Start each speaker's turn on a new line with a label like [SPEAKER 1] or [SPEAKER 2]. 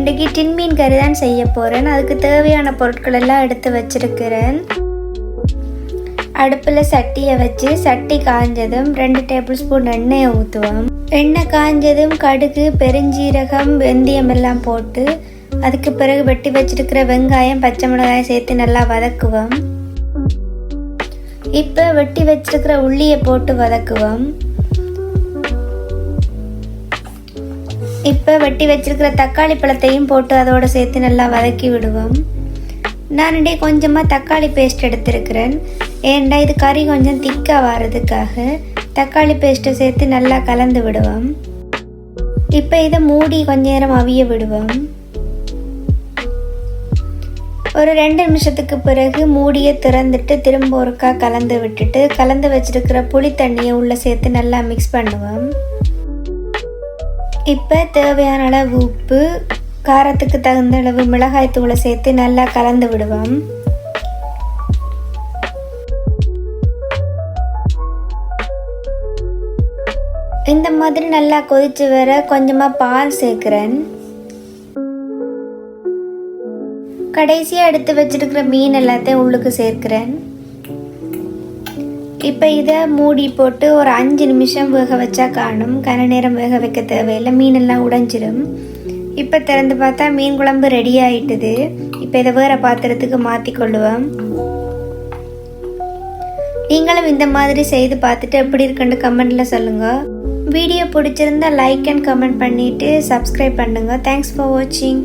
[SPEAKER 1] இன்றைக்கி டின் மீன் கறி தான் செய்ய போகிறேன். அதுக்கு தேவையான பொருட்கள் எல்லாம் எடுத்து வச்சிருக்கிறேன். அடுப்பில் சட்டியை வச்சு சட்டி காஞ்சதும் 2 டேபிள் ஸ்பூன் எண்ணெயை ஊற்றுவோம். எண்ணெய் காஞ்சதும் கடுகு, பெருஞ்சீரகம், வெந்தயம் எல்லாம் போட்டு அதுக்கு பிறகு வெட்டி வச்சிருக்கிற வெங்காயம், பச்சை மிளகாய் சேர்த்து நல்லா வதக்குவோம். இப்போ வெட்டி வச்சிருக்கிற உள்ளியை போட்டு வதக்குவோம். இப்போ வெட்டி வச்சிருக்கிற தக்காளி பழத்தையும் போட்டு அதோடு சேர்த்து நல்லா வதக்கி விடுவோம். நான் கொஞ்சமாக தக்காளி பேஸ்ட் எடுத்திருக்கிறேன். ஏன்டா இது கறி கொஞ்சம் திக்காக வர்றதுக்காக தக்காளி பேஸ்ட்டை சேர்த்து நல்லா கலந்து விடுவோம். இப்போ இதை மூடி கொஞ்ச நேரம் அவிய விடுவோம். ஒரு 2 நிமிஷத்துக்கு பிறகு மூடியை திறந்துட்டு திரும்ப ஒருக்கா கலந்து விட்டுட்டு கலந்து வச்சிருக்கிற புளி தண்ணியை உள்ளே சேர்த்து நல்லா மிக்ஸ் பண்ணுவோம். இப்போ தேவையான அளவு உப்பு, காரத்துக்கு தகுந்த அளவு மிளகாய் தூளை சேர்த்து நல்லா கலந்து விடுவோம். இந்த மாதிரி நல்லா கொதிச்சு வர கொஞ்சமாக பால் சேர்க்குறேன். கடைசியாக எடுத்து வச்சிருக்கிற மீன் எல்லாத்தையும் உள்ளுக்கு சேர்க்கிறேன். இப்போ இதை மூடி போட்டு ஒரு 5 நிமிஷம் வேக வச்சா காணும். கன நேரம் வேக வைக்க தேவையில்லை, மீனெல்லாம் உடைஞ்சிடும். இப்போ திறந்து பார்த்தா மீன் குழம்பு ரெடி ஆகிட்டுது. இப்போ இதை வேறு பாத்திரத்துக்கு மாற்றி கொள்ளுவோம். நீங்களும் இந்த மாதிரி செய்து பார்த்துட்டு எப்படி இருக்குன்னு கமெண்டில் சொல்லுங்கள். வீடியோ பிடிச்சிருந்தா லைக் அண்ட் கமெண்ட் பண்ணிவிட்டு சப்ஸ்கிரைப் பண்ணுங்கள். தேங்க்ஸ் ஃபார் வாட்சிங்.